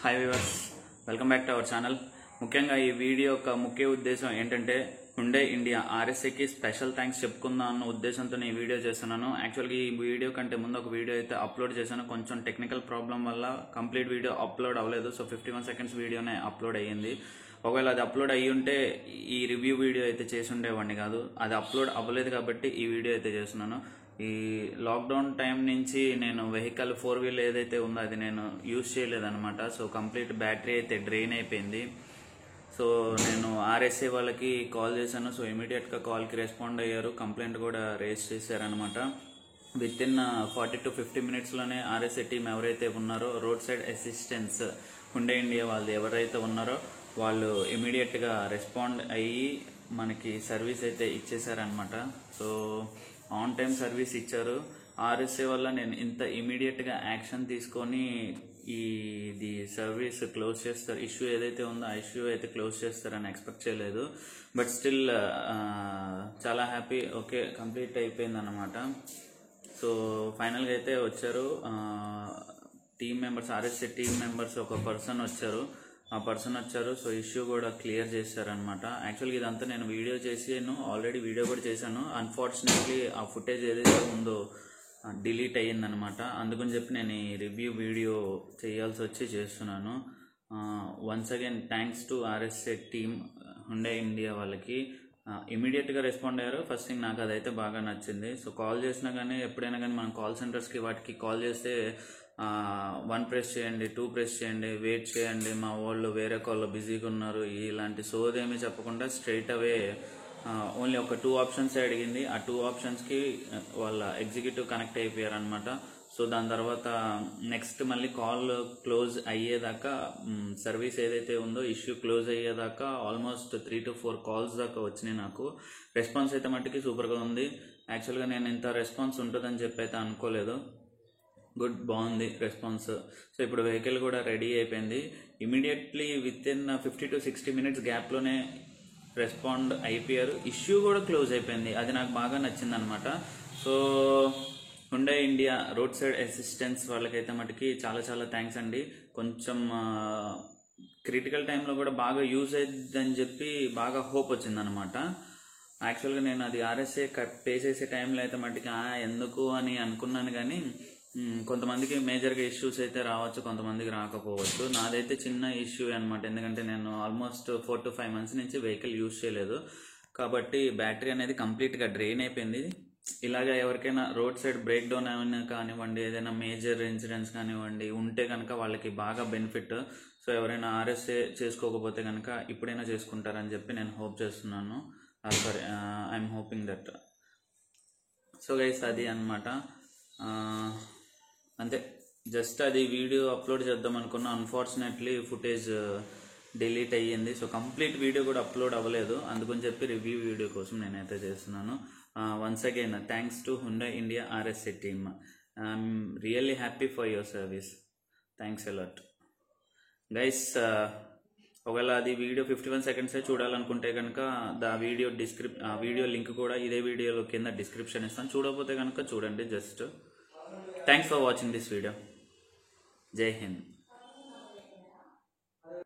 Hi viewers, welcome back to our channel. ముఖ్యంగా ఈ video యొక్క ముఖ్య ఉద్దేశం ఏంటంటే హుండై ఇండియా ఆర్ఎస్ఏకి స్పెషల్ థ్యాంక్స్ చెప్పుకుందాం అన్న ఉద్దేశంతో ఈ వీడియో చేస్తున్నాను. యాక్చువల్గా ఈ వీడియో కంటే ముందు ఒక వీడియో అయితే అప్లోడ్ చేశాను. కొంచెం టెక్నికల్ ప్రాబ్లం వల్ల కంప్లీట్ వీడియో అప్లోడ్ అవ్వలేదు. సో 51 సెకండ్స్ వీడియోనే అప్లోడ్ అయ్యింది. ఒకవేళ అది అప్లోడ్ అయ్యి ఉంటే ఈ రివ్యూ వీడియో అయితే చేసి ఉండేవాడిని కాదు. అది అప్లోడ్ అవ్వలేదు కాబట్టి ఈ వీడియో అయితే చేస్తున్నాను. ఈ లాక్డౌన్ టైం నుంచి నేను వెహికల్ 4 వీల్ ఏదైతే ఉందో అది నేను యూజ్ చేయలేదన్నమాట. సో కంప్లీట్ బ్యాటరీ అయితే డ్రైన్ అయిపోయింది. సో నేను ఆర్ఎస్ఏ వాళ్ళకి కాల్ చేశాను. సో ఇమీడియట్గా కాల్కి రెస్పాండ్ అయ్యారు. కంప్లైంట్ కూడా రేజ్ చేశారనమాట. విత్ ఇన్ 40 to 50 మినిట్స్లోనే ఆర్ఎస్ఏ టీం ఎవరైతే ఉన్నారో roadside assistance Hyundai India వాళ్ళు ఎవరైతే ఉన్నారో వాళ్ళు ఇమీడియట్గా రెస్పాండ్ అయ్యి మనకి సర్వీస్ అయితే ఇచ్చేసారనమాట. సో ఆన్ టైం సర్వీస్ ఇచ్చారు. ఆర్ఎస్ఏ వల్ల నేను ఇంత ఇమీడియట్గా యాక్షన్ తీసుకొని ఇది సర్వీస్ క్లోజ్ చేస్తారు, ఇష్యూ ఏదైతే ఉందో ఆ ఇష్యూ అయితే క్లోజ్ చేస్తారని ఎక్స్పెక్ట్ చేయలేదు. బట్ స్టిల్ చాలా హ్యాపీ. ఓకే, కంప్లీట్ అయిపోయింది అనమాట. సో ఫైనల్గా అయితే వచ్చారు team members, RSA team members. ఒక పర్సన్ వచ్చారు, ఆ పర్సన్ వచ్చారు. సో ఇష్యూ కూడా క్లియర్ చేశారనమాట. యాక్చువల్గా ఇదంతా నేను వీడియో చేసాను, ఆల్రెడీ వీడియో కూడా చేశాను. అన్ఫార్చునేట్లీ ఆ ఫుటేజ్ ఏదైతే ఉందో డిలీట్ అయ్యిందనమాట. అందుకని చెప్పి నేను ఈ రివ్యూ వీడియో చేయాల్సి వచ్చి చేస్తున్నాను. Once again thanks to RSA team Hyundai India వాళ్ళకి. ఇమీడియట్గా రెస్పాండ్ అయ్యారు. ఫస్ట్ థింగ్ నాకు అదైతే బాగా నచ్చింది. సో కాల్ చేసినా కానీ ఎప్పుడైనా కానీ మనం కాల్ సెంటర్స్కి వాటికి కాల్ చేస్తే 1 ప్రెస్ చేయండి, 2 ప్రెస్ చేయండి, వెయిట్ చేయండి, మా వాళ్ళు వేరే కాల్లో బిజీగా ఉన్నారు, ఇలాంటి సోదేమీ చెప్పకుండా స్ట్రైట్ అవే ఓన్లీ ఒక 2 ఆప్షన్స్ అడిగింది. ఆ 2 ఆప్షన్స్కి వాళ్ళ ఎగ్జిక్యూటివ్ కనెక్ట్ అయిపోయారు అనమాట. సో దాని తర్వాత నెక్స్ట్ మళ్ళీ కాల్ క్లోజ్ అయ్యేదాకా, సర్వీస్ ఏదైతే ఉందో ఇష్యూ క్లోజ్ అయ్యేదాకా ఆల్మోస్ట్ 3 to 4 కాల్స్ దాకా వచ్చినాయి నాకు. రెస్పాన్స్ అయితే మట్టుకి సూపర్గా ఉంది. యాక్చువల్గా నేను ఇంత రెస్పాన్స్ ఉంటుందని చెప్పి అయితే అనుకోలేదు. గుడ్, బాగుంది రెస్పాన్స్. సో ఇప్పుడు వెహికల్ కూడా రెడీ అయిపోయింది. Immediately within 50 to 60 minutes గ్యాప్లోనే రెస్పాండ్ అయిపోయారు. ఇష్యూ కూడా క్లోజ్ అయిపోయింది. అది నాకు బాగా నచ్చింది అనమాట. So Hyundai India roadside assistance వాళ్ళకైతే మటుకి చాలా చాలా థ్యాంక్స్ అండి. కొంచెం క్రిటికల్ టైంలో కూడా బాగా యూజ్ అయ్యిద్దని చెప్పి బాగా హోప్ వచ్చిందనమాట. యాక్చువల్గా నేను అది ఆర్ఎస్ఏ పే చేసే టైంలో అయితే మటుకి ఎందుకు అని అనుకున్నాను, కానీ కొంతమందికి మేజర్గా ఇష్యూస్ అయితే రావచ్చు, కొంతమందికి రాకపోవచ్చు. నాదైతే చిన్న ఇష్యూ అనమాట. ఎందుకంటే నేను ఆల్మోస్ట్ 4 to 5 మంత్స్ నుంచి వెహికల్ యూజ్ చేయలేదు కాబట్టి బ్యాటరీ అనేది కంప్లీట్గా డ్రైన్ అయిపోయింది. ఇలాగ ఎవరికైనా రోడ్ సైడ్ బ్రేక్ డౌన్ ఏమైనా కానివ్వండి, ఏదైనా మేజర్ ఇన్సిడెంట్స్ కానివ్వండి ఉంటే కనుక వాళ్ళకి బాగా బెనిఫిట్. సో ఎవరైనా ఆర్ఎస్ఏ చేసుకోకపోతే కనుక ఇప్పుడైనా చేసుకుంటారని చెప్పి నేను హోప్ చేస్తున్నాను. Sorry, I'm hoping that. So guys, అది అనమాట. అంతే, జస్ట్ అది వీడియో అప్లోడ్ చేద్దాం అనుకున్నా. అన్ఫార్చునేట్లీ ఫుటేజ్ డిలీట్ అయ్యింది. సో కంప్లీట్ వీడియో కూడా అప్లోడ్ అవ్వలేదు. అందుకని చెప్పి రివ్యూ వీడియో కోసం నేనైతే చేస్తున్నాను. Once again thanks to Hyundai India RSA team. I'm really happy for your service. Thanks a lot guys. ఒకవేళ అది వీడియో 51 సెకండ్సే చూడాలనుకుంటే కనుక వీడియో లింక్ కూడా ఇదే వీడియోలో కింద డిస్క్రిప్షన్ ఇస్తాను. చూడకపోతే కనుక చూడండి. Just thanks for watching this video. జై హింద్.